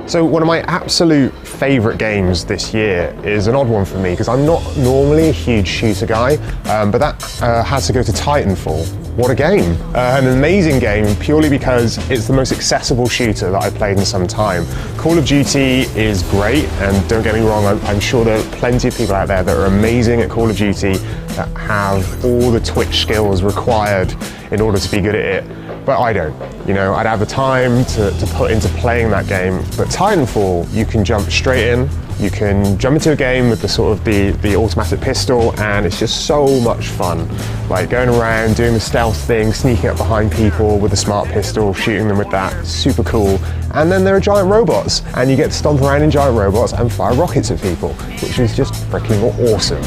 So one of my absolute favourite games this year is an odd one for me because I'm not normally a huge shooter guy, but that has to go to Titanfall. What a game. An amazing game purely because it's the most accessible shooter that I've played in some time. Call of Duty is great, and don't get me wrong, I'm sure there are plenty of people out there that are amazing at Call of Duty that have all the Twitch skills required in order to be good at it. But I don't. You know, I'd have the time to put into playing that game. But Titanfall, you can jump straight in. You can jump into a game with the sort of the automatic pistol, and it's just so much fun. Like going around, doing the stealth thing, sneaking up behind people with a smart pistol, shooting them with that, super cool. And then there are giant robots, and you get to stomp around in giant robots and fire rockets at people, which is just freaking awesome.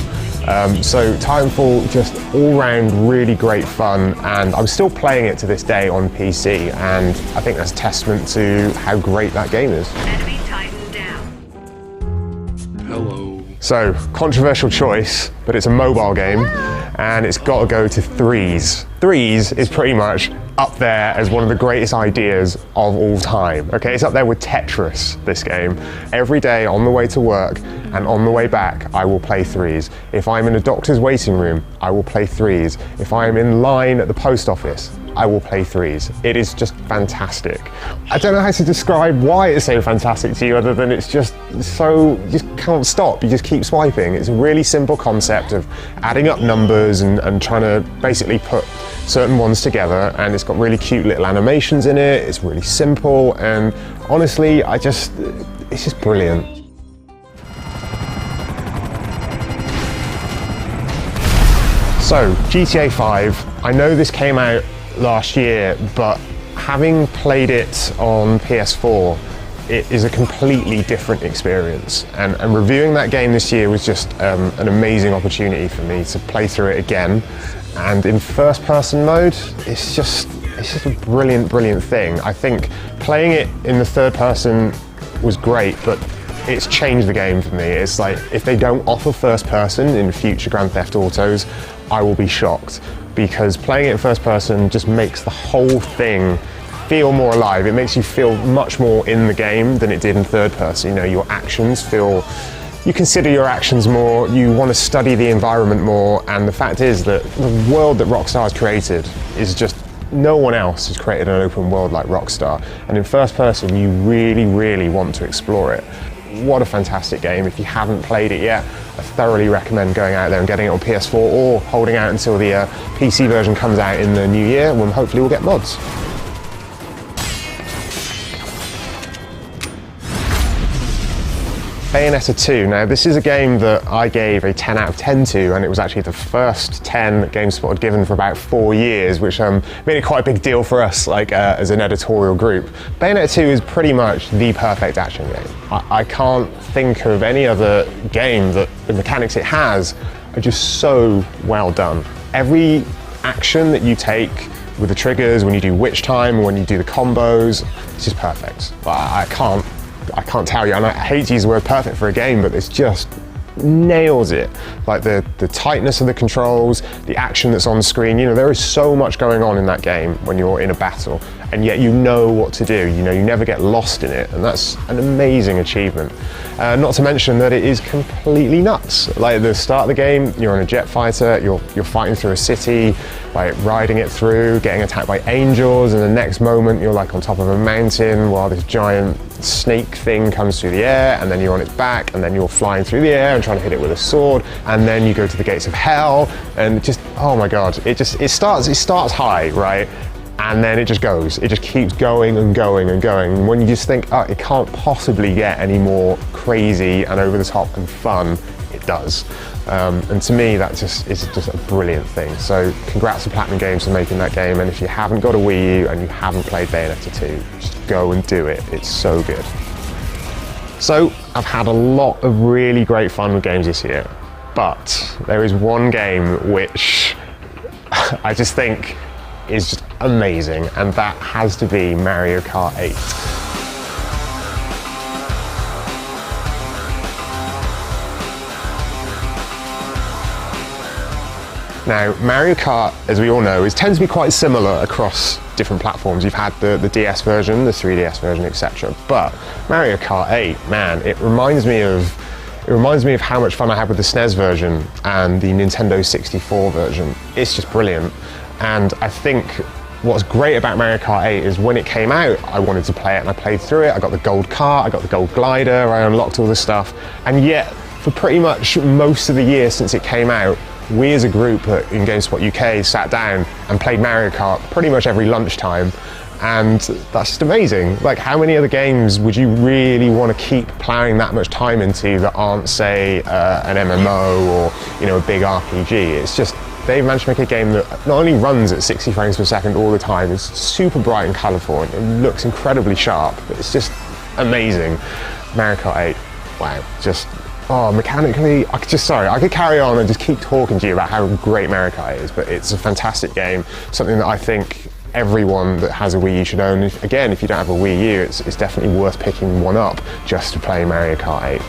So Titanfall, just all round really great fun, and I'm still playing it to this day on PC, and I think that's a testament to how great that game is. Enemy Titan down. Hello. So, controversial choice, but it's a mobile game, and it's got to go to Threes. Threes is pretty much up there as one of the greatest ideas of all time. Okay, it's up there with Tetris, this game. Every day on the way to work and on the way back, I will play Threes. If I'm in a doctor's waiting room, I will play Threes. If I'm in line at the post office, I will play Threes. It is just fantastic. I don't know how to describe why it's so fantastic to you other than it's just so, you just can't stop, you just keep swiping. It's a really simple concept of adding up numbers and trying to basically put certain ones together, and it's got really cute little animations in it, it's really simple, and honestly, it's just brilliant. So, GTA 5, I know this came out last year, but having played it on PS4, it is a completely different experience. And reviewing that game this year was just an amazing opportunity for me to play through it again. And in first-person mode, it's just a brilliant, brilliant thing. I think playing it in the third person was great, but it's changed the game for me. It's like, if they don't offer first person in future Grand Theft Autos, I will be shocked, because playing it in first person just makes the whole thing feel more alive. It makes you feel much more in the game than it did in third person. You know, your actions feel, you consider your actions more, you want to study the environment more, and the fact is that the world that Rockstar has created is just, no one else has created an open world like Rockstar. And in first person, you really, really want to explore it. What a fantastic game. If you haven't played it yet, I thoroughly recommend going out there and getting it on PS4 or holding out until the PC version comes out in the new year, when hopefully we'll get mods. Bayonetta 2. Now, this is a game that I gave a 10 out of 10 to, and it was actually the first 10 that GameSpot had given for about 4 years, which made it quite a big deal for us, like as an editorial group. Bayonetta 2 is pretty much the perfect action game. I can't think of any other game that the mechanics it has are just so well done. Every action that you take with the triggers, when you do witch time, when you do the combos, it's just perfect. I can't tell you, and I hate to use the word perfect for a game, but it's just nails it. Like the tightness of the controls, the action that's on screen, you know, there is so much going on in that game when you're in a battle, and yet you know what to do, you know, you never get lost in it, and that's an amazing achievement. Not to mention that it is completely nuts. Like at the start of the game, you're on a jet fighter, you're fighting through a city, like riding it through, getting attacked by angels, and the next moment you're like on top of a mountain while this giant snake thing comes through the air, and then you're on its back, and then you're flying through the air and trying to hit it with a sword, and then you go to the gates of hell, and just, oh my god, it starts high, right? And then it just goes. It just keeps going and going and going. And when you just think, oh, it can't possibly get any more crazy and over the top and fun, it does. And to me, that is just a brilliant thing. So congrats to Platinum Games for making that game. And if you haven't got a Wii U and you haven't played Bayonetta 2, just go and do it. It's so good. So I've had a lot of really great fun with games this year, but there is one game which I just think is just amazing, and that has to be Mario Kart 8. Now, Mario Kart, as we all know, tends to be quite similar across different platforms. You've had the DS version, the 3DS version, etc. But Mario Kart 8, man, it reminds me of how much fun I had with the SNES version and the Nintendo 64 version. It's just brilliant. And I think what's great about Mario Kart 8 is when it came out, I wanted to play it and I played through it. I got the gold kart, I got the gold glider, I unlocked all this stuff. And yet, for pretty much most of the year since it came out, we as a group in GameSpot UK sat down and played Mario Kart pretty much every lunchtime. And that's just amazing. Like, how many other games would you really want to keep plowing that much time into that aren't, say, an MMO or, you know, a big RPG? It's just, they've managed to make a game that not only runs at 60 frames per second all the time, it's super bright and colourful, and it looks incredibly sharp. It's just amazing. Mario Kart 8, wow, just, oh, mechanically, I could carry on and just keep talking to you about how great Mario Kart is, but it's a fantastic game, something that I think everyone that has a Wii U should own. Again, if you don't have a Wii U, it's definitely worth picking one up just to play Mario Kart 8.